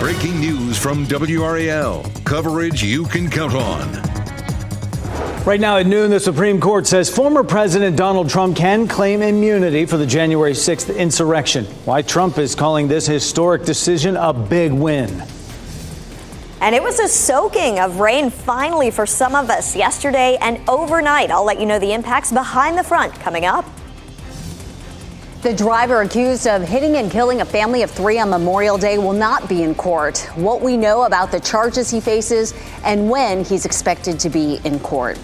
Breaking news from WRAL. Coverage you can count on. Right now at noon, the Supreme Court says former President Donald Trump can claim immunity for the January 6th insurrection. Why Trump is calling this historic decision a big win. And it was a soaking of rain finally for some of us yesterday and overnight. I'll let you know the impacts behind the front coming up. The driver accused of hitting and killing a family of 3 on Memorial Day will not be in court. What we know about the charges he faces and when he's expected to be in court.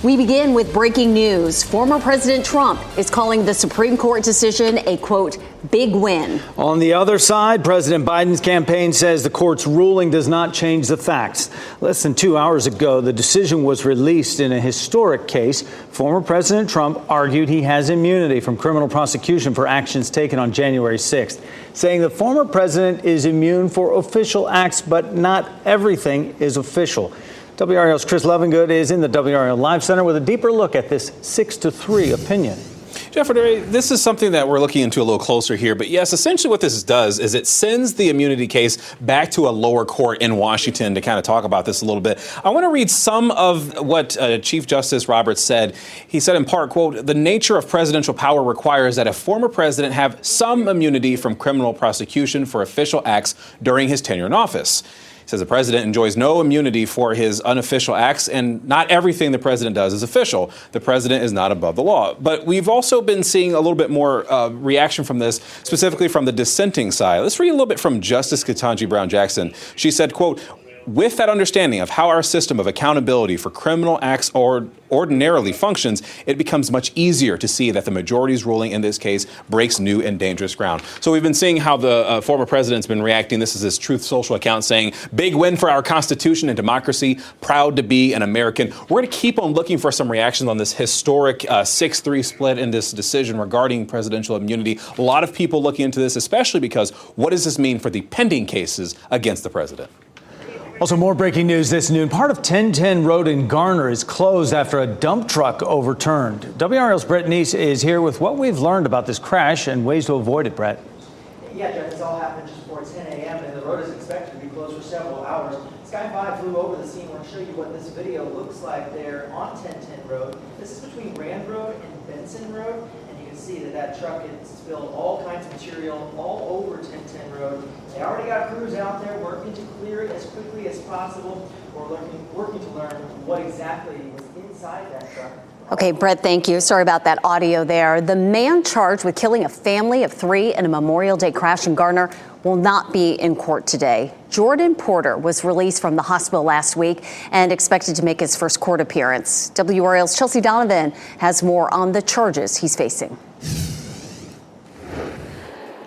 We begin with breaking news. Former President Trump is calling the Supreme Court decision a, quote, big win. On the other side, President Biden's campaign says the court's ruling does not change the facts. Less than 2 hours ago, the decision was released in a historic case. Former President Trump argued he has immunity from criminal prosecution for actions taken on January 6th, saying the former president is immune for official acts, but not everything is official. WRAL's Chris Levengood is in the WRAL Live Center with a deeper look at this 6-3 opinion. Jeffrey, this is something that we're looking into a little closer here. But yes, essentially what this does is it sends the immunity case back to a lower court in Washington to kind of talk about this a little bit. I want to read some of what Chief Justice Roberts said. He said in part, quote, the nature of presidential power requires that a former president have some immunity from criminal prosecution for official acts during his tenure in office. He says the president enjoys no immunity for his unofficial acts, and not everything the president does is official. The president is not above the law. But we've also been seeing a little bit more reaction from this, specifically from the dissenting side. Let's read a little bit from Justice Ketanji Brown Jackson. She said, quote, with that understanding of how our system of accountability for criminal acts ordinarily functions, it becomes much easier to see that the majority's ruling in this case breaks new and dangerous ground. So we've been seeing how the former president's been reacting. This is his Truth Social account saying, big win for our Constitution and democracy, proud to be an American. We're going to keep on looking for some reactions on this historic 6-3 split in this decision regarding presidential immunity. A lot of people looking into this, especially because what does this mean for the pending cases against the president? Also, more breaking news this noon. Part of 1010 Road in Garner is closed after a dump truck overturned. WRAL's Brett Neese is here with what we've learned about this crash and ways to avoid it, Brett. Yeah, Jeff, this all happened just before 10 a.m. and the road is expected to be closed for several hours. Sky 5 flew over the scene. I want to show you what this video looks like there on 1010 Road. This is between Rand Road and Benson Road, and you can see that truck had spilled all kinds of material all over 1010 Road. They already got crews out there working to clear it as quickly as possible. We're working to learn what exactly was inside that truck. Okay, Brett, thank you. Sorry about that audio there. The man charged with killing a family of 3 in a Memorial Day crash in Garner will not be in court today. Jordan Porter was released from the hospital last week and expected to make his first court appearance. WRAL's Chelsea Donovan has more on the charges he's facing.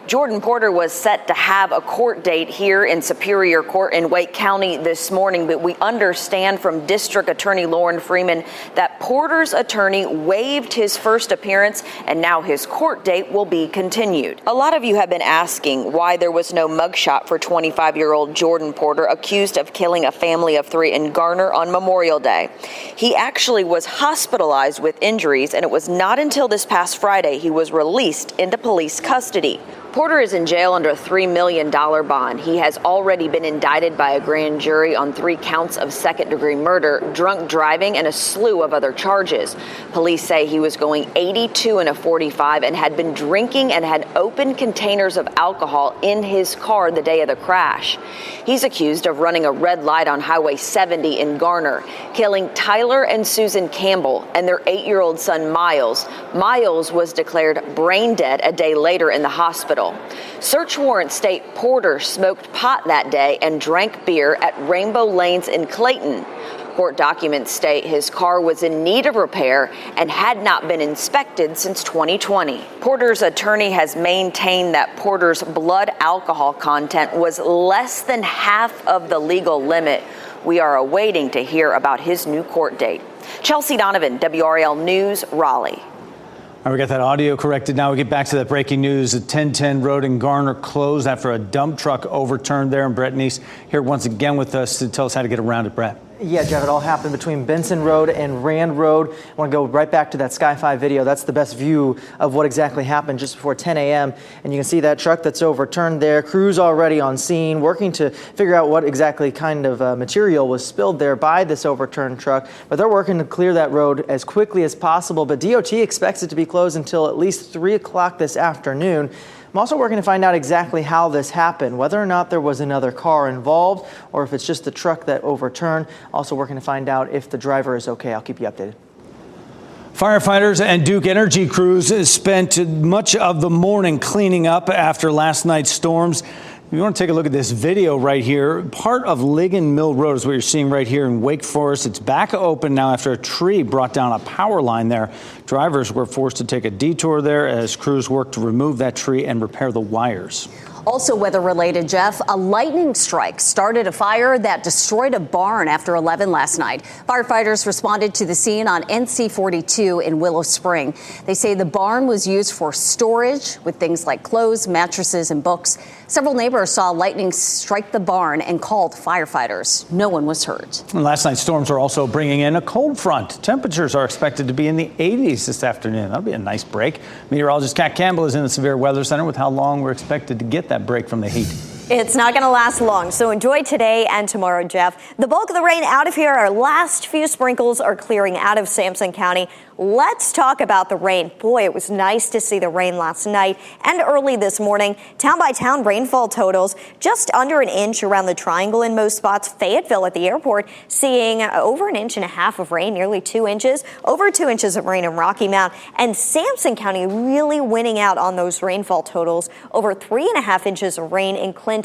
Jordan Porter was set to have a court date here in Superior Court in Wake County this morning, but we understand from District Attorney Lauren Freeman that Porter's attorney waived his first appearance and now his court date will be continued. A lot of you have been asking why there was no mugshot for 25-year-old Jordan Porter accused of killing a family of 3 in Garner on Memorial Day. He actually was hospitalized with injuries, and it was not until this past Friday he was released into police custody. Porter is in jail under a $3 million bond. He has already been indicted by a grand jury on 3 counts of second-degree murder, drunk driving, and a slew of other charges. Police say he was going 82 in a 45 and had been drinking and had open containers of alcohol in his car the day of the crash. He's accused of running a red light on Highway 70 in Garner, killing Tyler and Susan Campbell and their 8-year-old son, Miles. Miles was declared brain dead a day later in the hospital. Search warrants state Porter smoked pot that day and drank beer at Rainbow Lanes in Clayton. Court documents state his car was in need of repair and had not been inspected since 2020. Porter's attorney has maintained that Porter's blood alcohol content was less than half of the legal limit. We are awaiting to hear about his new court date. Chelsea Donovan, WRAL News, Raleigh. All right, we got that audio corrected. Now we get back to that breaking news. The 1010 Road in Garner closed after a dump truck overturned there. And Brett Neese here once again with us to tell us how to get around it. Brett. Yeah, Jeff, it all happened between Benson Road and Rand Road. I want to go right back to that Sky 5 video. That's the best view of what exactly happened just before 10 a.m. And you can see that truck that's overturned there. Crews already on scene working to figure out what exactly kind of material was spilled there by this overturned truck. But they're working to clear that road as quickly as possible. But DOT expects it to be closed until at least 3 o'clock this afternoon. I'm also working to find out exactly how this happened, whether or not there was another car involved or if it's just the truck that overturned. Also working to find out if the driver is okay. I'll keep you updated. Firefighters and Duke Energy crews spent much of the morning cleaning up after last night's storms. If you want to take a look at this video right here, part of Ligon Mill Road is what you're seeing right here in Wake Forest. It's back open now after a tree brought down a power line there. Drivers were forced to take a detour there as crews worked to remove that tree and repair the wires. Also weather related, Jeff, a lightning strike started a fire that destroyed a barn after 11 last night. Firefighters responded to the scene on NC 42 in Willow Spring. They say the barn was used for storage with things like clothes, mattresses and books. Several neighbors saw lightning strike the barn and called firefighters. No one was hurt. And last night's storms are also bringing in a cold front. Temperatures are expected to be in the 80s this afternoon. That'll be a nice break. Meteorologist Kat Campbell is in the Severe Weather Center with how long we're expected to get that break from the heat. It's not going to last long, so enjoy today and tomorrow, Jeff. The bulk of the rain out of here. Our last few sprinkles are clearing out of Sampson County. Let's talk about the rain. Boy, it was nice to see the rain last night and early this morning. Town by town rainfall totals just under an inch around the triangle in most spots. Fayetteville at the airport seeing over an inch and a half of rain, nearly 2 inches, over 2 inches of rain in Rocky Mount, and Sampson County really winning out on those rainfall totals, over 3.5 inches of rain in Clinton.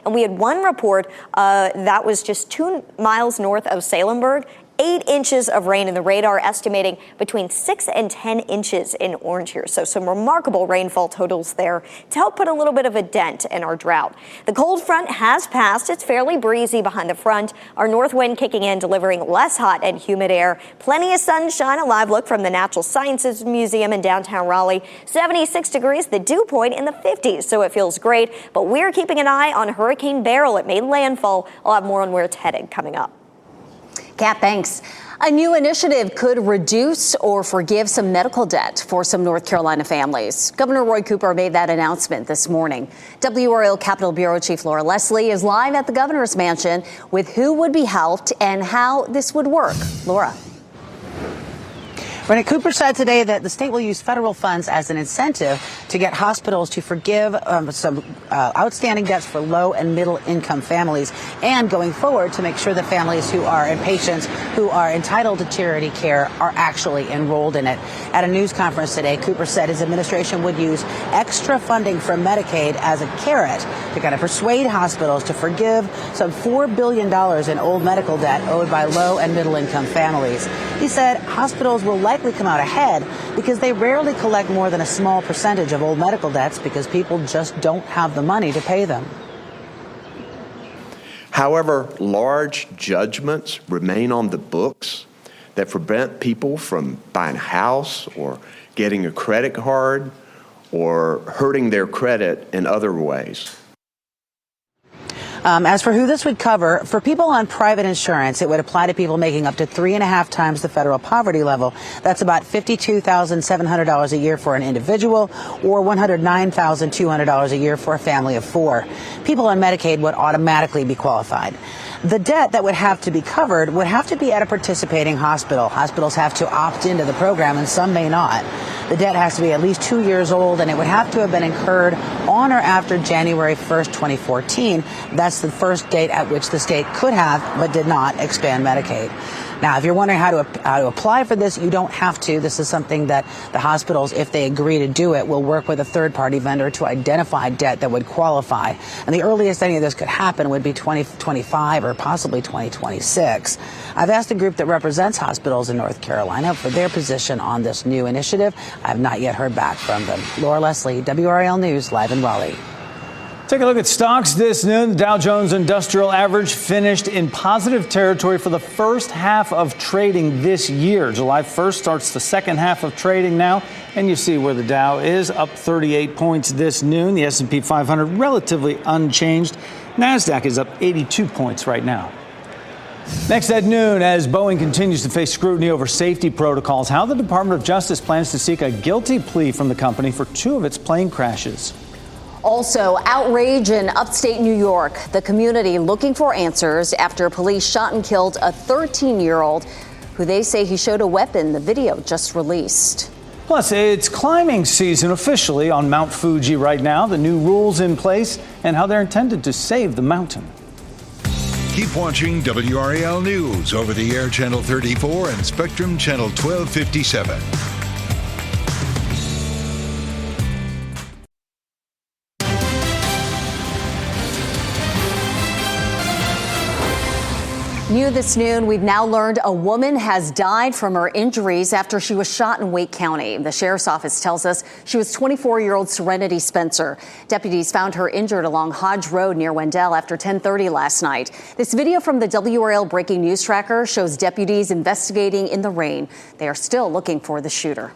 And we had one report that was just 2 miles north of Salemburg. 8 inches of rain in the radar, estimating between 6 and 10 inches in Orange here. So some remarkable rainfall totals there to help put a little bit of a dent in our drought. The cold front has passed. It's fairly breezy behind the front. Our north wind kicking in, delivering less hot and humid air. Plenty of sunshine. A live look from the Natural Sciences Museum in downtown Raleigh. 76 degrees, the dew point in the 50s, so it feels great. But we're keeping an eye on Hurricane Beryl. It made landfall. I'll have more on where it's headed coming up. Kat, thanks. A new initiative could reduce or forgive some medical debt for some North Carolina families. Governor Roy Cooper made that announcement this morning. WRAL Capitol Bureau Chief Laura Leslie is live at the governor's mansion with who would be helped and how this would work. Laura. Renee Cooper said today that the state will use federal funds as an incentive to get hospitals to forgive some outstanding debts for low and middle income families, and going forward to make sure that families who are and patients who are entitled to charity care are actually enrolled in it. At a news conference today, Cooper said his administration would use extra funding from Medicaid as a carrot to kind of persuade hospitals to forgive some $4 billion in old medical debt owed by low and middle income families. He said hospitals will likely come out ahead because they rarely collect more than a small percentage of old medical debts because people just don't have the money to pay them. However, large judgments remain on the books that prevent people from buying a house or getting a credit card or hurting their credit in other ways. As for who this would cover, for people on private insurance, it would apply to people making up to 3.5 times the federal poverty level. That's about $52,700 a year for an individual or $109,200 a year for a family of 4. People on Medicaid would automatically be qualified. The debt that would have to be covered would have to be at a participating hospital. Hospitals have to opt into the program, and some may not. The debt has to be at least 2 years old, and it would have to have been incurred on or after January 1st, 2014. That's the first date at which the state could have, but did not, expand Medicaid. Now, if you're wondering how to apply for this, you don't have to. This is something that the hospitals, if they agree to do it, will work with a third-party vendor to identify debt that would qualify. And the earliest any of this could happen would be 2025 or possibly 2026. I've asked the group that represents hospitals in North Carolina for their position on this new initiative. I have not yet heard back from them. Laura Leslie, WRAL News, live in Raleigh. Take a look at stocks this noon. The Dow Jones Industrial Average finished in positive territory for the first half of trading this year. July 1st starts the second half of trading now, and you see where the Dow is, up 38 points this noon. The S&P 500 relatively unchanged. NASDAQ is up 82 points right now. Next at noon, as Boeing continues to face scrutiny over safety protocols, how the Department of Justice plans to seek a guilty plea from the company for 2 of its plane crashes. Also, outrage in upstate New York. The community looking for answers after police shot and killed a 13-year-old who they say he showed a weapon. The video just released. Plus, it's climbing season officially on Mount Fuji right now. The new rules in place and how they're intended to save the mountain. Keep watching WRAL News over the air Channel 34 and Spectrum Channel 1257. New this noon, we've now learned a woman has died from her injuries after she was shot in Wake County. The sheriff's office tells us she was 24-year-old Serenity Spencer. Deputies found her injured along Hodge Road near Wendell after 10:30 last night. This video from the WRAL Breaking News Tracker shows deputies investigating in the rain. They are still looking for the shooter.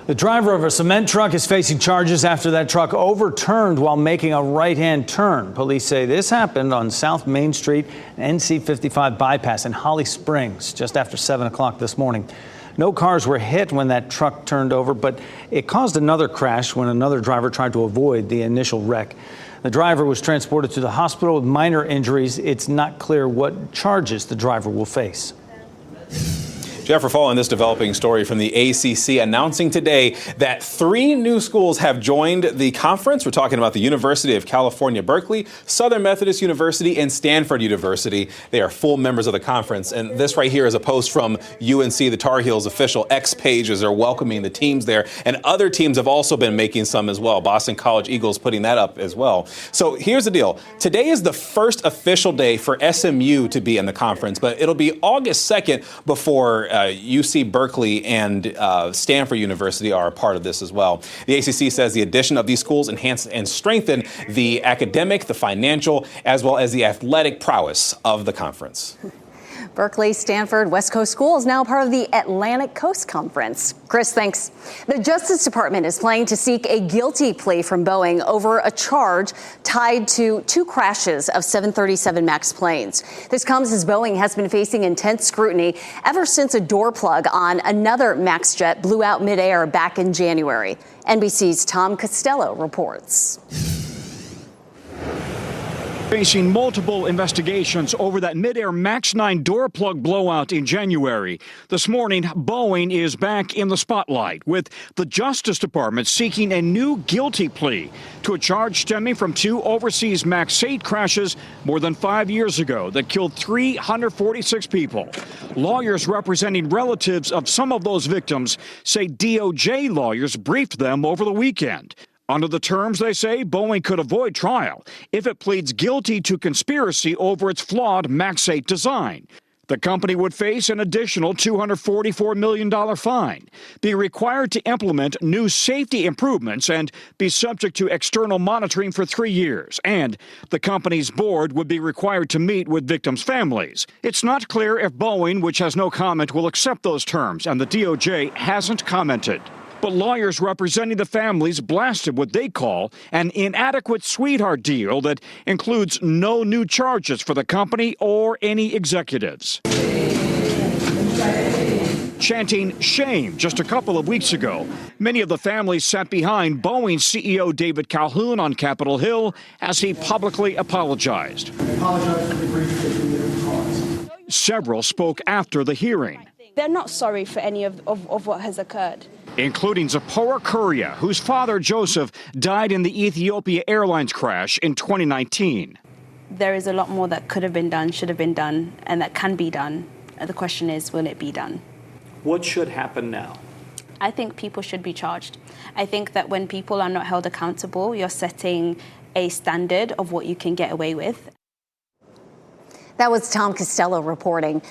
The driver of a cement truck is facing charges after that truck overturned while making a right-hand turn. Police say this happened on South Main Street, NC 55 bypass in Holly Springs, just after 7 o'clock this morning. No cars were hit when that truck turned over, but it caused another crash when another driver tried to avoid the initial wreck. The driver was transported to the hospital with minor injuries. It's not clear what charges the driver will face. Jeff, we're following this developing story from the ACC announcing today that 3 new schools have joined the conference. We're talking about the University of California, Berkeley, Southern Methodist University, and Stanford University. They are full members of the conference. And this right here is a post from UNC, the Tar Heels official X page, as they're welcoming the teams there. And other teams have also been making some as well. Boston College Eagles putting that up as well. So here's the deal. Today is the first official day for SMU to be in the conference, but it'll be August 2nd before UC Berkeley and Stanford University are a part of this as well. The ACC says the addition of these schools enhance and strengthen the academic, the financial, as well as the athletic prowess of the conference. Berkeley, Stanford, West Coast schools now part of the Atlantic Coast Conference. Chris, thanks. The Justice Department is planning to seek a guilty plea from Boeing over a charge tied to 2 crashes of 737 MAX planes. This comes as Boeing has been facing intense scrutiny ever since a door plug on another MAX jet blew out midair back in January. NBC's Tom Costello reports. Facing multiple investigations over that mid-air MAX 9 door plug blowout in January. This morning, Boeing is back in the spotlight, with the Justice Department seeking a new guilty plea to a charge stemming from 2 overseas MAX 8 crashes more than 5 years ago that killed 346 people. Lawyers representing relatives of some of those victims say DOJ lawyers briefed them over the weekend. Under the terms, they say, Boeing could avoid trial if it pleads guilty to conspiracy over its flawed MAX 8 design. The company would face an additional $244 million fine, be required to implement new safety improvements, and be subject to external monitoring for 3 years. And the company's board would be required to meet with victims' families. It's not clear if Boeing, which has no comment, will accept those terms, and the DOJ hasn't commented. But lawyers representing the families blasted what they call an inadequate sweetheart deal that includes no new charges for the company or any executives. Chanting shame just a couple of weeks ago, many of the families sat behind Boeing CEO David Calhoun on Capitol Hill as he publicly apologized. Several spoke after the hearing. They're not sorry for any of what has occurred. Including Zipporah Kuria, whose father, Joseph, died in the Ethiopia Airlines crash in 2019. There is a lot more that could have been done, should have been done, and that can be done. The question is, will it be done? What should happen now? I think people should be charged. I think that when people are not held accountable, you're setting a standard of what you can get away with. That was Tom Costello reporting.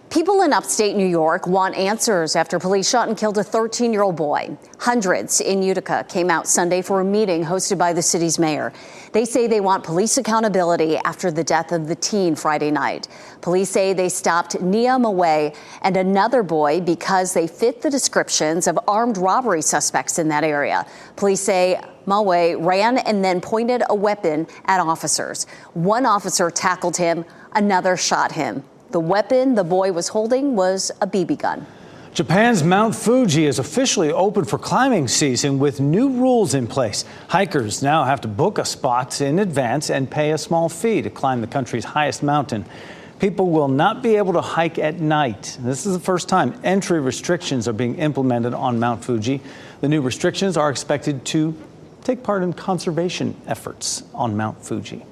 People in upstate New York want answers after police shot and killed a 13-year-old boy. Hundreds in Utica came out Sunday for a meeting hosted by the city's mayor. They say they want police accountability after the death of the teen Friday night. Police say they stopped Nia Maway and another boy because they fit the descriptions of armed robbery suspects in that area. Police say Maway ran and then pointed a weapon at officers. One officer tackled him, another shot him. The weapon the boy was holding was a BB gun. Japan's Mount Fuji is officially open for climbing season with new rules in place. Hikers now have to book a spot in advance and pay a small fee to climb the country's highest mountain. People will not be able to hike at night. This is the first time entry restrictions are being implemented on Mount Fuji. The new restrictions are expected to take part in conservation efforts on Mount Fuji.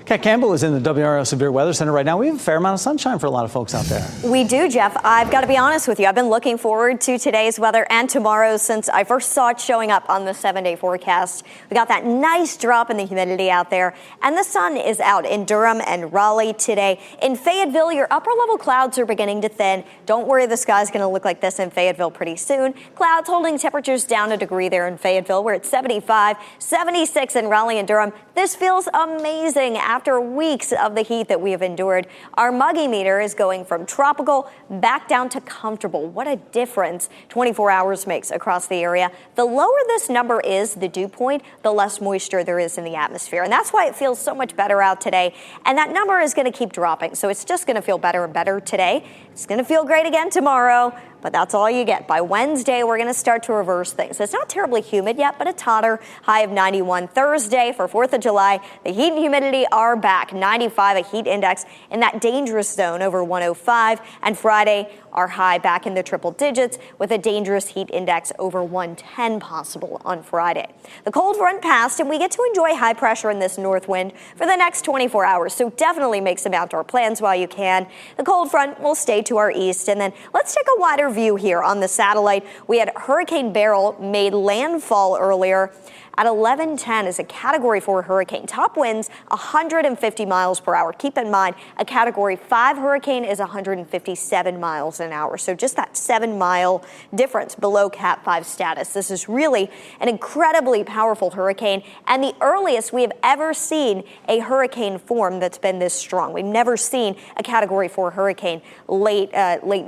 Kat Campbell is in the WRAL Severe Weather Center right now. We have a fair amount of sunshine for a lot of folks out there. We do, Jeff. I've got to be honest with you. I've been looking forward to today's weather and tomorrow's since I first saw it showing up on the 7-day forecast. We got that nice drop in the humidity out there, and the sun is out in Durham and Raleigh today. In Fayetteville, your upper level clouds are beginning to thin. Don't worry, the sky's going to look like this in Fayetteville pretty soon. Clouds holding temperatures down a degree there in Fayetteville. We're at 75, 76 in Raleigh and Durham. This feels amazing. After weeks of the heat that we have endured, our muggy meter is going from tropical back down to comfortable. What a difference 24 hours makes across the area. The lower this number is, the dew point, the less moisture there is in the atmosphere. And that's why it feels so much better out today. And that number is going to keep dropping. So it's just going to feel better and better today. It's going to feel great again tomorrow. But that's all you get. By Wednesday, we're going to start to reverse things. It's not terribly humid yet, but a totter. High of 91 Thursday for 4th of July. The heat and humidity are back. 95, a heat index in that dangerous zone over 105. And Friday, our high back in the triple digits with a dangerous heat index over 110 possible on Friday. The cold front passed, and we get to enjoy high pressure in this north wind for the next 24 hours. So definitely make some outdoor plans while you can. The cold front will stay to our east. And then let's take a wider view here on the satellite. We had Hurricane Beryl made landfall earlier at 11:10 as a Category 4 hurricane. Top winds 150 miles per hour. Keep in mind, a Category 5 hurricane is 157 miles an hour. So just that 7-mile difference below Cat 5 status. This is really an incredibly powerful hurricane and the earliest we have ever seen a hurricane form that's been this strong. We've never seen a Category 4 hurricane late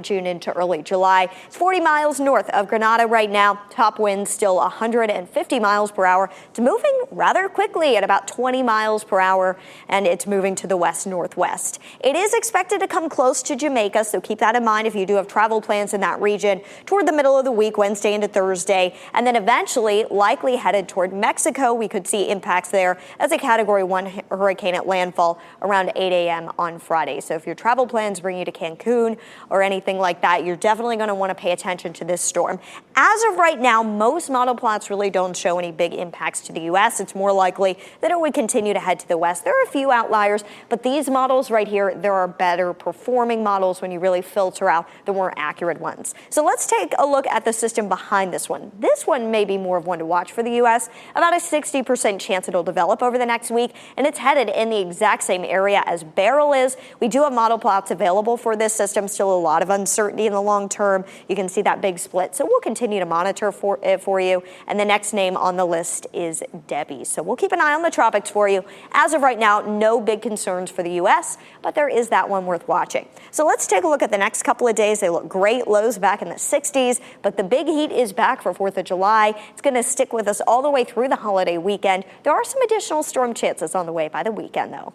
June into early July. It's 40 miles north of Grenada right now. Top winds still 150 miles per hour. It's moving rather quickly at about 20 miles per hour, and it's moving to the west-northwest. It is expected to come close to Jamaica, so keep that in mind if you do have travel plans in that region toward the middle of the week, Wednesday into Thursday, and then eventually likely headed toward Mexico. We could see impacts there as a Category 1 hurricane at landfall around 8 a.m. on Friday. So if your travel plans bring you to Cancun or anything like that, you're definitely going to want to pay attention to this storm. As of right now, most model plots really don't show any big impacts to the U.S. It's more likely that it would continue to head to the west. There are a few outliers, but these models right here, there are better performing models when you really filter out the more accurate ones. So let's take a look at the system behind this one. This one may be more of one to watch for the U.S. About a 60% chance it'll develop over the next week, and it's headed in the exact same area as Beryl is. We do have model plots available for this system. Still a lot of uncertainty in the long term. You can see that big split. So we'll continue to monitor it for you. And the next name on the list is Debbie. So we'll keep an eye on the tropics for you. As of right now, no big concerns for the U.S., but there is that one worth watching. So let's take a look at the next couple of days. They look great. Lows back in the 60s, but the big heat is back for 4th of July. It's going to stick with us all the way through the holiday weekend. There are some additional storm chances on the way by the weekend, though.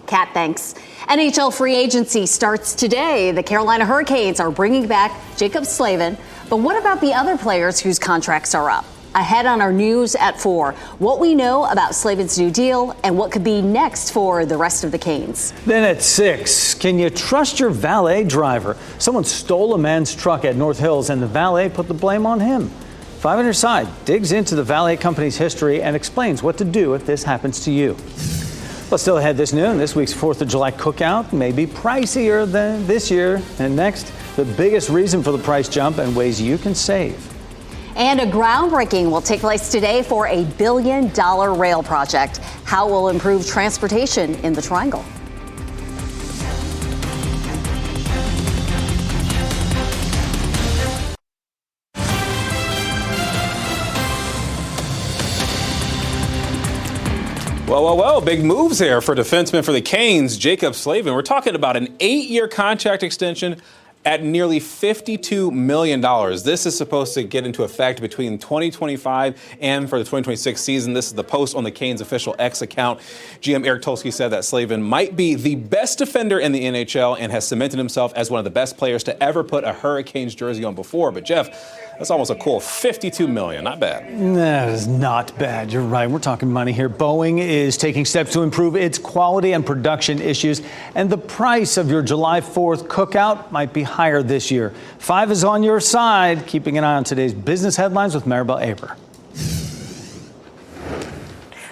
Kat, thanks. NHL free agency starts today. The Carolina Hurricanes are bringing back Jacob Slavin. But what about the other players whose contracts are up? Ahead on our news at 4, what we know about Slavin's new deal and what could be next for the rest of the Canes. Then at 6, can you trust your valet driver? Someone stole a man's truck at North Hills and the valet put the blame on him. 5 on your side digs into the valet company's history and explains what to do if this happens to you. Well, still ahead this noon, this week's 4th of July cookout may be pricier than this year. And next, the biggest reason for the price jump and ways you can save. And a groundbreaking will take place today for a $1 billion rail project. How it will improve transportation in the Triangle. Well, big moves there for defenseman for the Canes, Jacob Slavin. We're talking about an 8-year contract extension at nearly $52 million. This is supposed to get into effect between 2025 and for the 2026 season. This is the post on the Canes official X account. GM Eric Tulsky said that Slavin might be the best defender in the NHL and has cemented himself as one of the best players to ever put a Hurricanes jersey on before. But Jeff, that's almost a cool $52 million. Not bad. That is not bad. You're right. We're talking money here. Boeing is taking steps to improve its quality and production issues, and the price of your July 4th cookout might be higher this year. 5 is on your side. Keeping an eye on today's business headlines with Maribel Aber.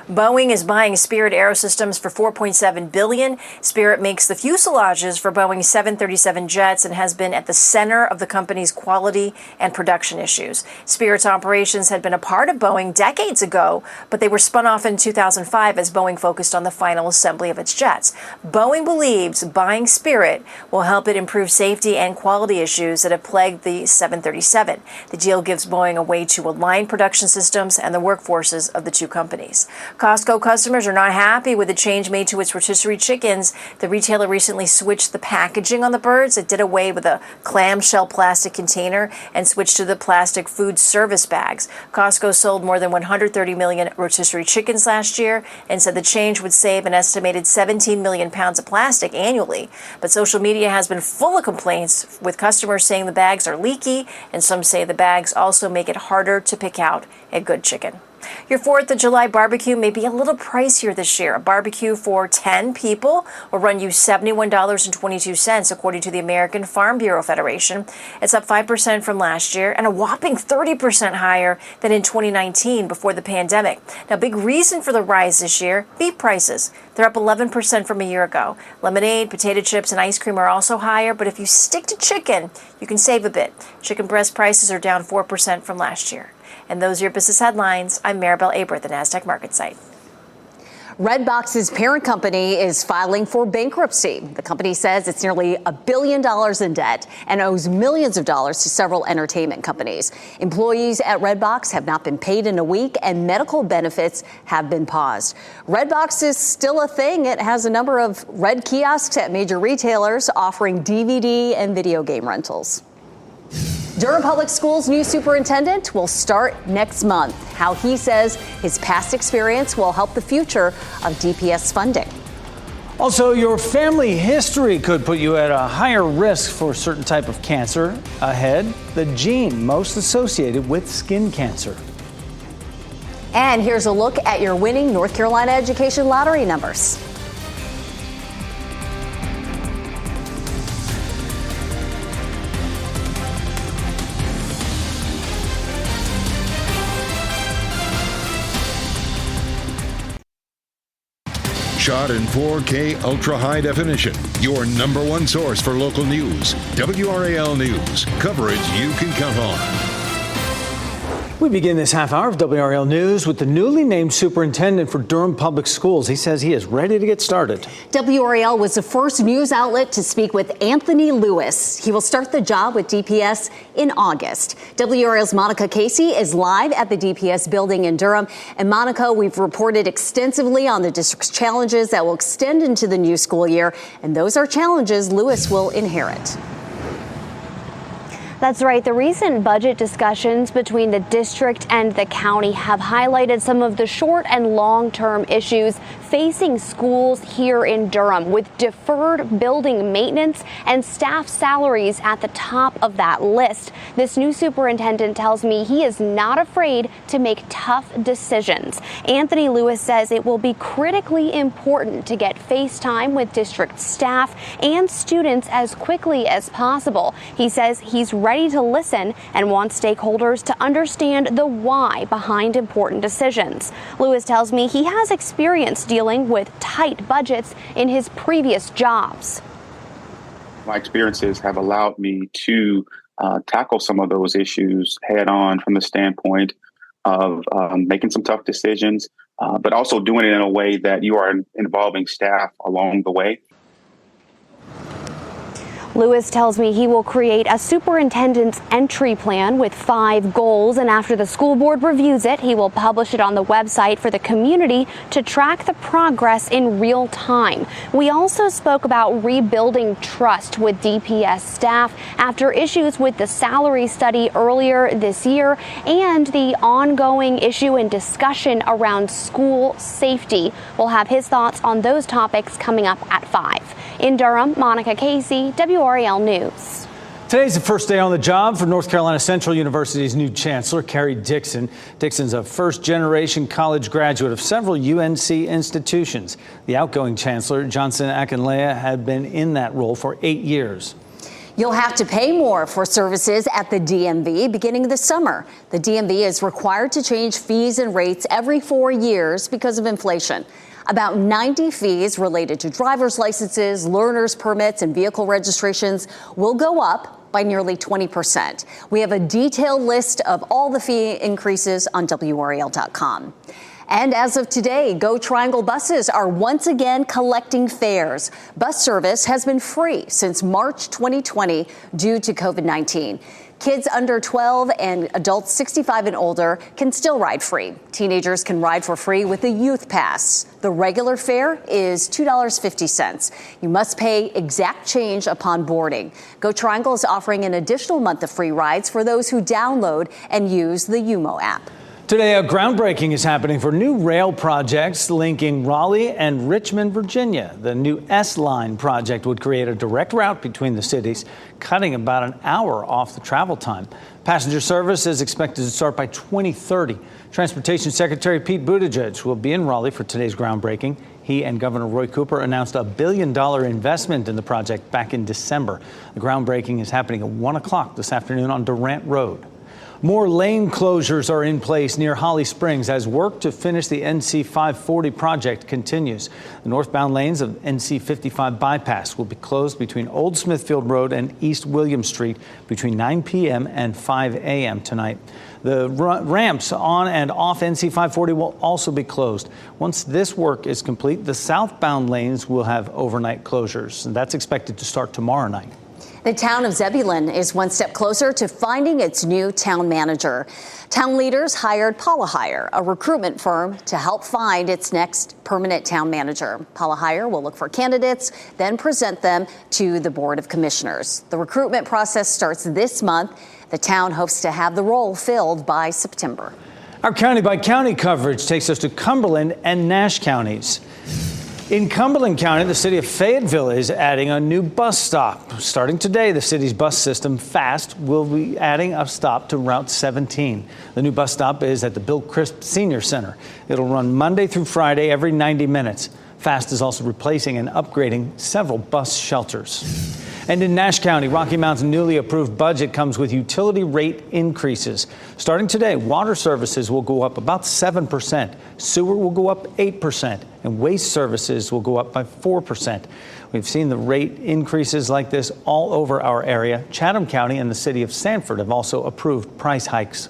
Boeing is buying Spirit Aerosystems for $4.7 billion. Spirit makes the fuselages for Boeing's 737 jets and has been at the center of the company's quality and production issues. Spirit's operations had been a part of Boeing decades ago, but they were spun off in 2005 as Boeing focused on the final assembly of its jets. Boeing believes buying Spirit will help it improve safety and quality issues that have plagued the 737. The deal gives Boeing a way to align production systems and the workforces of the two companies. Costco customers are not happy with the change made to its rotisserie chickens. The retailer recently switched the packaging on the birds. It did away with a clamshell plastic container and switched to the plastic food service bags. Costco sold more than 130 million rotisserie chickens last year and said the change would save an estimated 17 million pounds of plastic annually. But social media has been full of complaints, with customers saying the bags are leaky, and some say the bags also make it harder to pick out a good chicken. Your 4th of July barbecue may be a little pricier this year. A barbecue for 10 people will run you $71.22, according to the American Farm Bureau Federation. It's up 5% from last year and a whopping 30% higher than in 2019 before the pandemic. Now, big reason for the rise this year, beef prices. They're up 11% from a year ago. Lemonade, potato chips, and ice cream are also higher, but if you stick to chicken, you can save a bit. Chicken breast prices are down 4% from last year. And those are your business headlines. I'm Maribel Aber at the NASDAQ Market Site. Redbox's parent company is filing for bankruptcy. The company says it's nearly $1 billion in debt and owes millions of dollars to several entertainment companies. Employees at Redbox have not been paid in a week, and medical benefits have been paused. Redbox is still a thing. It has a number of Red kiosks at major retailers offering DVD and video game rentals. Durham Public Schools' new superintendent will start next month. How he says his past experience will help the future of DPS funding. Also, your family history could put you at a higher risk for a certain type of cancer. Ahead, the gene most associated with skin cancer. And here's a look at your winning North Carolina Education Lottery numbers. Shot in 4K ultra high definition. Your number one source for local news. WRAL News. Coverage you can count on. We begin this half hour of WRAL News with the newly named superintendent for Durham Public Schools. He says he is ready to get started. WRAL was the first news outlet to speak with Anthony Lewis. He will start the job with DPS in August. WRAL's Monica Casey is live at the DPS building in Durham. And Monica, we've reported extensively on the district's challenges that will extend into the new school year. And those are challenges Lewis will inherit. That's right. The recent budget discussions between the district and the county have highlighted some of the short and long-term issues facing schools here in Durham, with deferred building maintenance and staff salaries at the top of that list. This new superintendent tells me he is not afraid to make tough decisions. Anthony Lewis says it will be critically important to get face time with district staff and students as quickly as possible. He says he's ready to listen and wants stakeholders to understand the why behind important decisions. Lewis tells me he has experience dealing with tight budgets in his previous jobs. My experiences have allowed me to tackle some of those issues head on, from the standpoint of making some tough decisions, but also doing it in a way that you are involving staff along the way. Lewis tells me he will create a superintendent's entry plan with 5 goals, and after the school board reviews it, he will publish it on the website for the community to track the progress in real time. We also spoke about rebuilding trust with DPS staff after issues with the salary study earlier this year and the ongoing issue and discussion around school safety. We'll have his thoughts on those topics coming up at 5. In Durham, Monica Casey, WRAL News. Today's the first day on the job for North Carolina Central University's new chancellor, Carrie Dixon. Dixon's a first-generation college graduate of several UNC institutions. The outgoing chancellor, Johnson Akinleye, had been in that role for 8 years. You'll have to pay more for services at the DMV beginning this summer. The DMV is required to change fees and rates every 4 years because of inflation. About 90 fees related to driver's licenses, learner's permits, and vehicle registrations will go up by nearly 20%. We have a detailed list of all the fee increases on WRAL.com. And as of today, Go Triangle buses are once again collecting fares. Bus service has been free since March 2020 due to COVID-19. Kids under 12 and adults 65 and older can still ride free. Teenagers can ride for free with a youth pass. The regular fare is $2.50. You must pay exact change upon boarding. Go Triangle is offering an additional month of free rides for those who download and use the UMO app. Today, a groundbreaking is happening for new rail projects linking Raleigh and Richmond, Virginia. The new S-Line project would create a direct route between the cities, cutting about an hour off the travel time. Passenger service is expected to start by 2030. Transportation Secretary Pete Buttigieg will be in Raleigh for today's groundbreaking. He and Governor Roy Cooper announced a $1 billion investment in the project back in December. The groundbreaking is happening at 1 o'clock this afternoon on Durant Road. More lane closures are in place near Holly Springs as work to finish the NC 540 project continues. The northbound lanes of NC 55 bypass will be closed between Old Smithfield Road and East William Street between 9 p.m. and 5 a.m. tonight. The ramps on and off NC 540 will also be closed. Once this work is complete, the southbound lanes will have overnight closures, and that's expected to start tomorrow night. The town of Zebulon is one step closer to finding its new town manager. Town leaders hired Paula Hire, a recruitment firm, to help find its next permanent town manager. Paula Hire will look for candidates, then present them to the Board of Commissioners. The recruitment process starts this month. The town hopes to have the role filled by September. Our county-by-county coverage takes us to Cumberland and Nash counties. In Cumberland County, the city of Fayetteville is adding a new bus stop. Starting today, the city's bus system, FAST, will be adding a stop to Route 17. The new bus stop is at the Bill Crisp Senior Center. It'll run Monday through Friday every 90 minutes. FAST is also replacing and upgrading several bus shelters. And in Nash County, Rocky Mount's newly approved budget comes with utility rate increases. Starting today, water services will go up about 7%, sewer will go up 8%, and waste services will go up by 4%. We've seen the rate increases like this all over our area. Chatham County and the city of Sanford have also approved price hikes.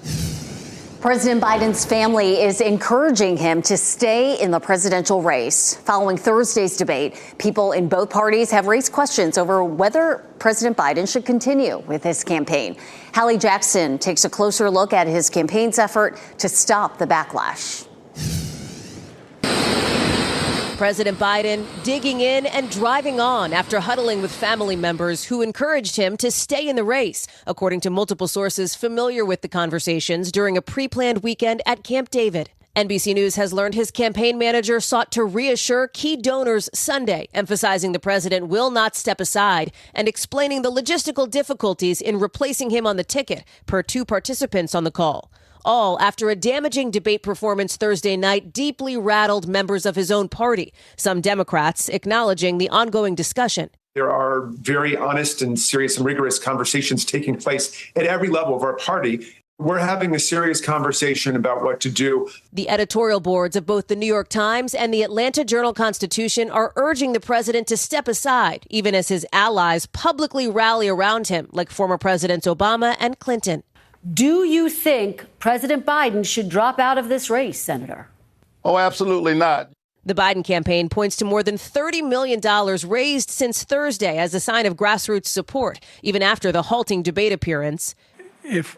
President Biden's family is encouraging him to stay in the presidential race. Following Thursday's debate, people in both parties have raised questions over whether President Biden should continue with his campaign. Hallie Jackson takes a closer look at his campaign's effort to stop the backlash. President Biden digging in and driving on after huddling with family members who encouraged him to stay in the race, according to multiple sources familiar with the conversations during a pre-planned weekend at Camp David. NBC News has learned his campaign manager sought to reassure key donors Sunday, emphasizing the president will not step aside and explaining the logistical difficulties in replacing him on the ticket, per 2 participants on the call. All after a damaging debate performance Thursday night deeply rattled members of his own party, some Democrats acknowledging the ongoing discussion. There are very honest and serious and rigorous conversations taking place at every level of our party. We're having a serious conversation about what to do. The editorial boards of both the New York Times and the Atlanta Journal-Constitution are urging the president to step aside, even as his allies publicly rally around him, like former Presidents Obama and Clinton. Do you think President Biden should drop out of this race, Senator? Oh, absolutely not. The Biden campaign points to more than $30 million raised since Thursday as a sign of grassroots support, even after the halting debate appearance. If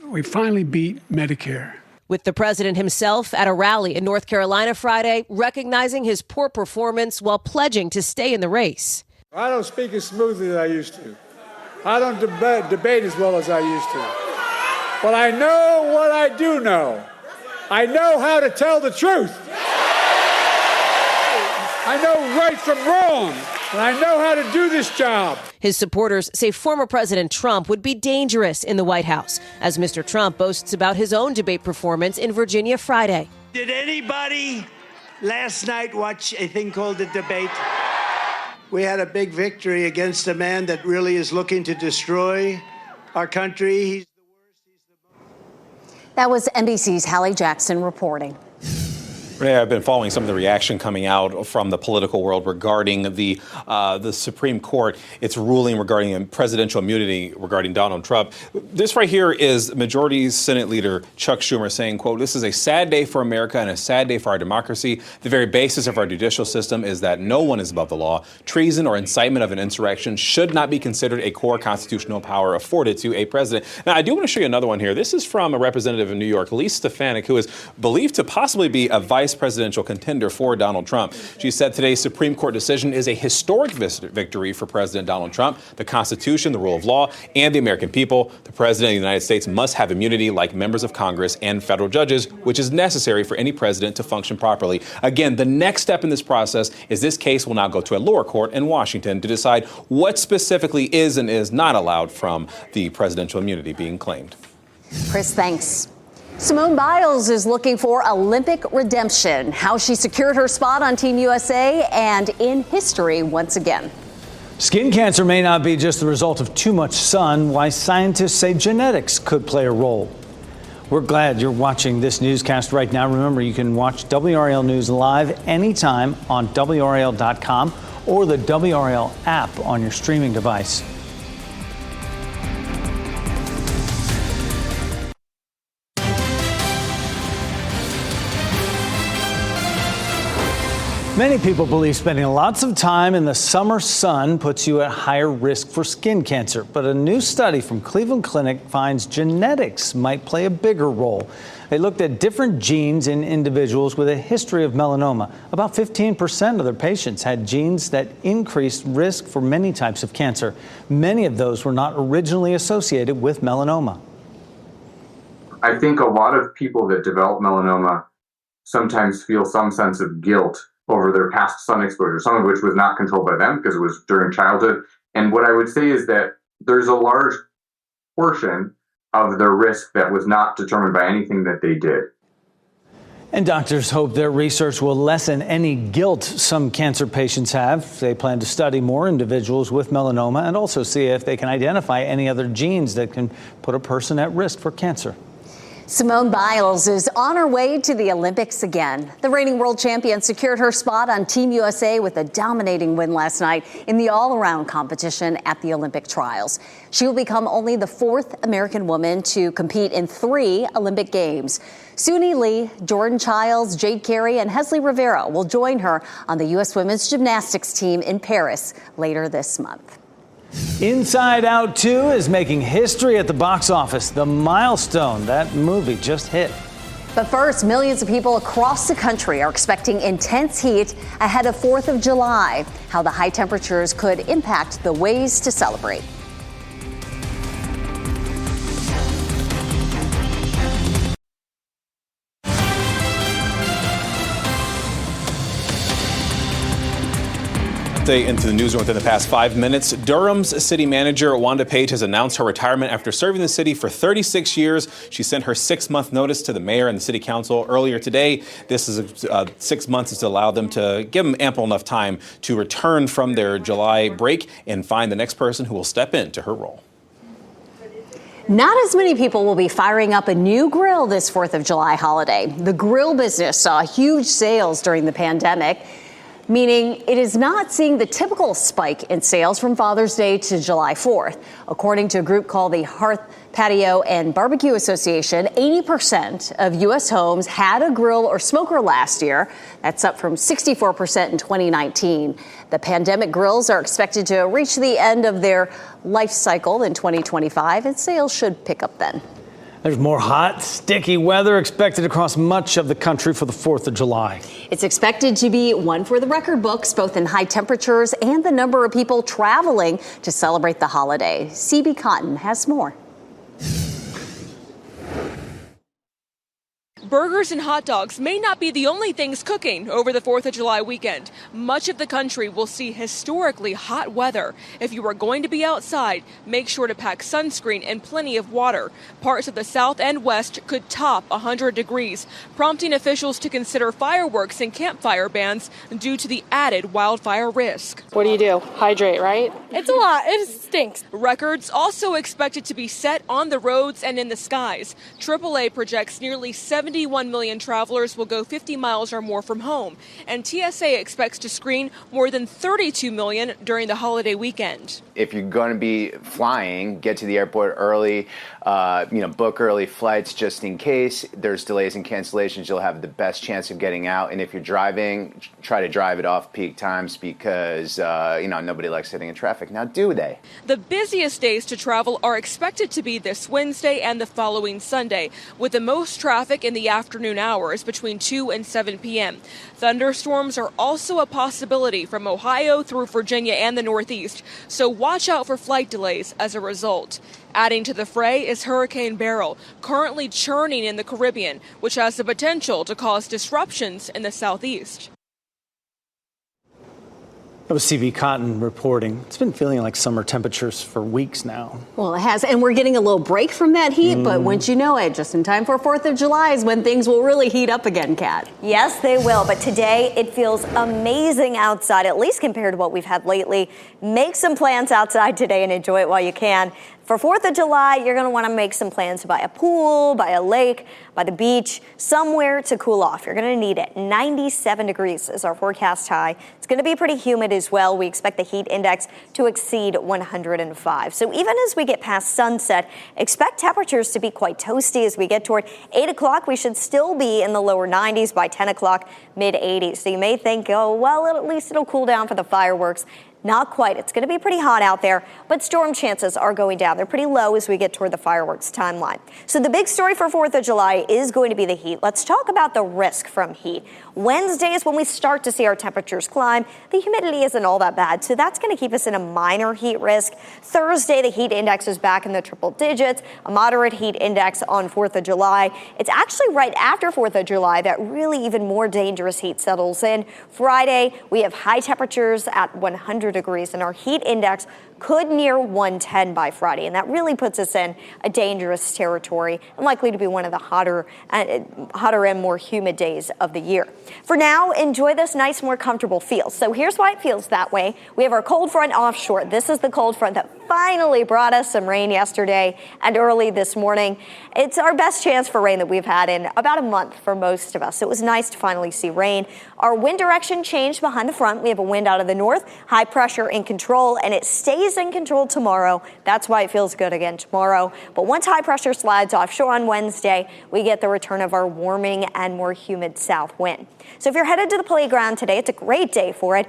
we finally beat Medicare. With the president himself at a rally in North Carolina Friday, recognizing his poor performance while pledging to stay in the race. I don't speak as smoothly as I used to. I don't debate as well as I used to. But I know what I do know. I know how to tell the truth. I know right from wrong, and I know how to do this job. His supporters say former President Trump would be dangerous in the White House, as Mr. Trump boasts about his own debate performance in Virginia Friday. Did anybody last night watch a thing called The Debate? We had a big victory against a man that really is looking to destroy our country. That was NBC's Hallie Jackson reporting. Renee, I've been following some of the reaction coming out from the political world regarding the Supreme Court, its ruling regarding presidential immunity regarding Donald Trump. This right here is Majority Senate Leader Chuck Schumer saying, quote, "This is a sad day for America and a sad day for our democracy. The very basis of our judicial system is that no one is above the law. Treason or incitement of an insurrection should not be considered a core constitutional power afforded to a president." Now, I do want to show you another one here. This is from a representative in New York, Elise Stefanik, who is believed to possibly be a vice presidential contender for Donald Trump. She said today's Supreme Court decision is a historic victory for President Donald Trump, the Constitution, the rule of law, and the American people. The President of the United States must have immunity like members of Congress and federal judges, which is necessary for any president to function properly. Again, the next step in this process is this case will now go to a lower court in Washington to decide what specifically is and is not allowed from the presidential immunity being claimed. Chris, thanks. Simone Biles is looking for Olympic redemption, how she secured her spot on Team USA and in history once again. Skin cancer may not be just the result of too much sun, why scientists say genetics could play a role. We're glad you're watching this newscast right now. Remember, you can watch WRAL News live anytime on WRAL.com or the WRAL app on your streaming device. Many people believe spending lots of time in the summer sun puts you at higher risk for skin cancer. But a new study from Cleveland Clinic finds genetics might play a bigger role. They looked at different genes in individuals with a history of melanoma. About 15% of their patients had genes that increased risk for many types of cancer. Many of those were not originally associated with melanoma. I think a lot of people that develop melanoma sometimes feel some sense of guilt over their past sun exposure, some of which was not controlled by them because it was during childhood. And what I would say is that there's a large portion of their risk that was not determined by anything that they did. And doctors hope their research will lessen any guilt some cancer patients have. They plan to study more individuals with melanoma and also see if they can identify any other genes that can put a person at risk for cancer. Simone Biles is on her way to the Olympics again. The reigning world champion secured her spot on Team USA with a dominating win last night in the all-around competition at the Olympic trials. She will become only the fourth American woman to compete in 3 Olympic Games. Suni Lee, Jordan Childs, Jade Carey, and Hesley Rivera will join her on the U.S. women's gymnastics team in Paris later this month. Inside Out 2 is making history at the box office. The Milestone, that movie just hit. But first, millions of people across the country are expecting intense heat ahead of 4th of July. How the high temperatures could impact the ways to celebrate. Into the newsroom within the past 5 minutes. Durham's city manager, Wanda Page, has announced her retirement after serving the city for 36 years. She sent her 6-month notice to the mayor and the city council earlier today. This is 6 months to allow them to give them ample enough time to return from their July break and find the next person who will step into her role. Not as many people will be firing up a new grill this 4th of July holiday. The grill business saw huge sales during the pandemic. meaning it is not seeing the typical spike in sales from Father's Day to July 4th. According to a group called the Hearth, Patio and Barbecue Association, 80% of U.S. homes had a grill or smoker last year. That's up from 64% in 2019. The pandemic grills are expected to reach the end of their life cycle in 2025, and sales should pick up then. There's more hot, sticky weather expected across much of the country for the 4th of July. It's expected to be one for the record books, both in high temperatures and the number of people traveling to celebrate the holiday. CB Cotton has more. Burgers and hot dogs may not be the only things cooking over the 4th of July weekend. Much of the country will see historically hot weather. If you are going to be outside, make sure to pack sunscreen and plenty of water. Parts of the south and west could top 100 degrees, prompting officials to consider fireworks and campfire bans due to the added wildfire risk. What do? Hydrate, right? It's a lot. It stinks. Records also expected to be set on the roads and in the skies. AAA projects nearly 71 million travelers will go 50 miles or more from home, and TSA expects to screen more than 32 million during the holiday weekend. If you're going to be flying, get to the airport early, book early flights just in case there's delays and cancellations. You'll have the best chance of getting out. And if you're driving, try to drive it off peak times because, nobody likes sitting in traffic. Now, do they? The busiest days to travel are expected to be this Wednesday and the following Sunday, with the most traffic in the afternoon hours between 2 and 7 p.m. Thunderstorms are also a possibility from Ohio through Virginia and the Northeast, so watch out for flight delays as a result. Adding to the fray is Hurricane Beryl, currently churning in the Caribbean, which has the potential to cause disruptions in the southeast. That was CB Cotton reporting. It's been feeling like summer temperatures for weeks now. Well, it has, and we're getting a little break from that heat, but once you know it, just in time for 4th of July is when things will really heat up again, Kat. Yes, they will, but today it feels amazing outside, at least compared to what we've had lately. Make some plans outside today and enjoy it while you can. For 4th of July, you're going to want to make some plans to buy a pool, by a lake, by the beach, somewhere to cool off. You're going to need it. 97 degrees is our forecast high. It's going to be pretty humid as well. We expect the heat index to exceed 105. So even as we get past sunset, expect temperatures to be quite toasty as we get toward 8 o'clock. We should still be in the lower 90s by 10 o'clock, mid 80s. So you may think, at least it'll cool down for the fireworks. Not quite. It's going to be pretty hot out there, but storm chances are going down. They're pretty low as we get toward the fireworks timeline. So the big story for 4th of July is going to be the heat. Let's talk about the risk from heat. Wednesday is when we start to see our temperatures climb. The humidity isn't all that bad, so that's going to keep us in a minor heat risk. Thursday, the heat index is back in the triple digits, a moderate heat index on 4th of July. It's actually right after 4th of July that really even more dangerous heat settles in. Friday, we have high temperatures at 100 degrees, and our heat index could near 110 by Friday, and that really puts us in a dangerous territory and likely to be one of the hotter and more humid days of the year. For now, enjoy this nice, more comfortable feel. So here's why it feels that way. We have our cold front offshore. This is the cold front that finally brought us some rain yesterday and early this morning. It's our best chance for rain that we've had in about a month for most of us. So it was nice to finally see rain. Our wind direction changed behind the front. We have a wind out of the north, high pressure in control, and it stays in control tomorrow. That's why it feels good again tomorrow. But once high pressure slides offshore on Wednesday, we get the return of our warming and more humid south wind. So if you're headed to the playground today, it's a great day for it.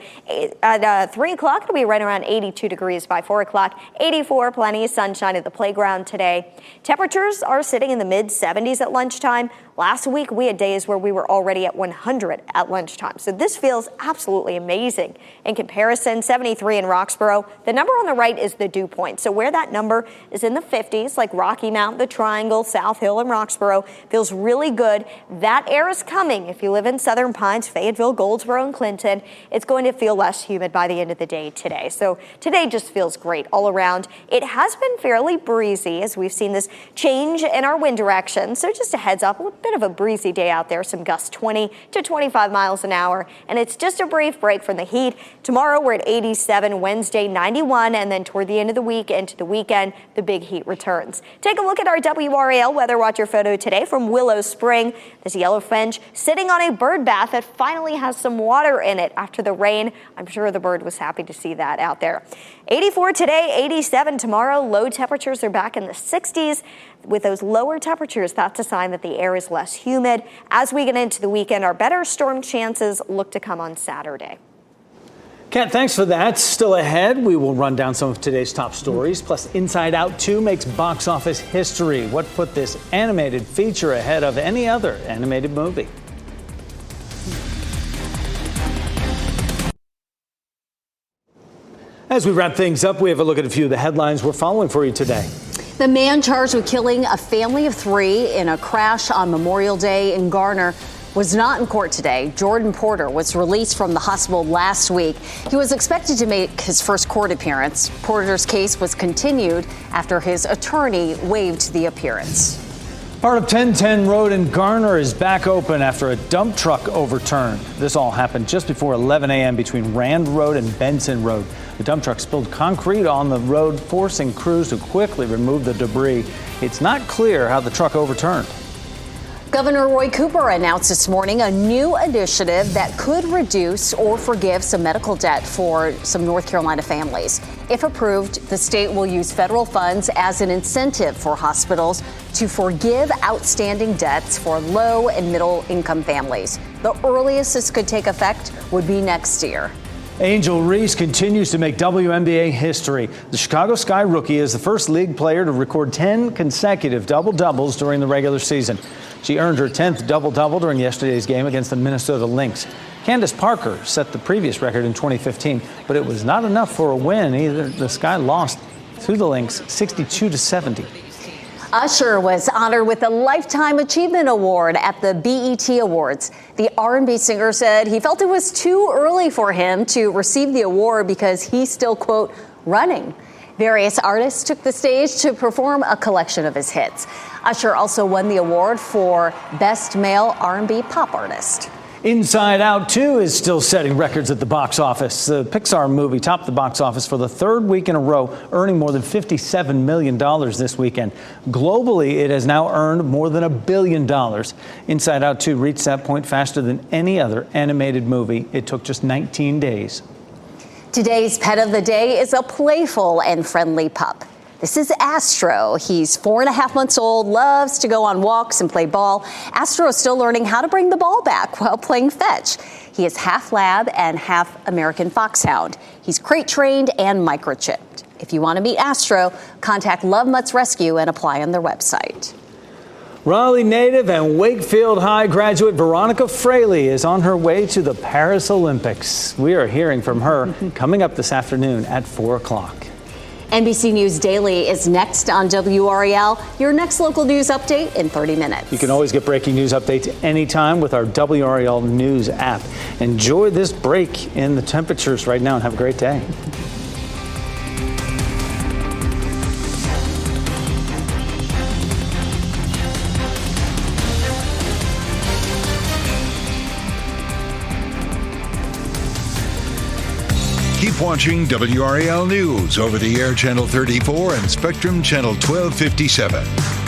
At 3 o'clock, it'll be right around 82 degrees by 4 o'clock. 84, plenty of sunshine at the playground today. Temperatures are sitting in the mid 70s at lunchtime. Last week, we had days where we were already at 100 at lunchtime. So this feels absolutely amazing. In comparison, 73 in Roxborough. The number on the right is the dew point. So where that number is in the 50s, like Rocky Mount, the Triangle, South Hill, and Roxborough, feels really good. That air is coming. If you live in Southern Pines, Fayetteville, Goldsboro, and Clinton, it's going to feel less humid by the end of the day today. So today just feels great all around. It has been fairly breezy as we've seen this change in our wind direction. So just a heads up, a bit of a breezy day out there, some gusts 20 to 25 miles an hour, and it's just a brief break from the heat. Tomorrow we're at 87, Wednesday 91, and then toward the end of the week into the weekend, the big heat returns. Take a look at our WRAL Weather Watcher photo today from Willow Spring. This yellowfinch sitting on a bird bath that finally has some water in it after the rain. I'm sure the bird was happy to see that out there. 84 today, 87 tomorrow. Low temperatures are back in the 60s. With those lower temperatures, that's a sign that the air is less humid. As we get into the weekend, our better storm chances look to come on Saturday. Kat, thanks for that. Still ahead, we will run down some of today's top stories. Plus, Inside Out 2 makes box office history. What put this animated feature ahead of any other animated movie? As we wrap things up, we have a look at a few of the headlines we're following for you today. The man charged with killing a family of 3 in a crash on Memorial Day in Garner was not in court today. Jordan Porter was released from the hospital last week. He was expected to make his first court appearance. Porter's case was continued after his attorney waived the appearance. Part of 1010 Road in Garner is back open after a dump truck overturned. This all happened just before 11 a.m. between Rand Road and Benson Road. The dump truck spilled concrete on the road, forcing crews to quickly remove the debris. It's not clear how the truck overturned. Governor Roy Cooper announced this morning a new initiative that could reduce or forgive some medical debt for some North Carolina families. If approved, the state will use federal funds as an incentive for hospitals to forgive outstanding debts for low and middle income families. The earliest this could take effect would be next year. Angel Reese continues to make WNBA history. The Chicago Sky rookie is the first league player to record 10 consecutive double-doubles during the regular season. She earned her 10th double-double during yesterday's game against the Minnesota Lynx. Candace Parker set the previous record in 2015, but it was not enough for a win either. The Sky lost to the Lynx 62-70. Usher was honored with a Lifetime Achievement Award at the BET Awards. The R&B singer said he felt it was too early for him to receive the award because he's still, quote, running. Various artists took the stage to perform a collection of his hits. Usher also won the award for Best Male R&B Pop Artist. Inside Out 2 is still setting records at the box office. The Pixar movie topped the box office for the third week in a row, earning more than $57 million this weekend. Globally, it has now earned more than $1 billion. Inside Out 2 reached that point faster than any other animated movie. It took just 19 days. Today's pet of the day is a playful and friendly pup. This is Astro. He's 4.5 months old, loves to go on walks and play ball. Astro is still learning how to bring the ball back while playing fetch. He is half lab and half American foxhound. He's crate trained and microchipped. If you want to meet Astro, contact Love Mutts Rescue and apply on their website. Raleigh native and Wakefield High graduate Veronica Fraley is on her way to the Paris Olympics. We are hearing from her coming up this afternoon at 4 o'clock. NBC News Daily is next on WRAL. Your next local news update in 30 minutes. You can always get breaking news updates anytime with our WRAL News app. Enjoy this break in the temperatures right now and have a great day. Keep watching WRAL News over the air Channel 34 and Spectrum Channel 1257.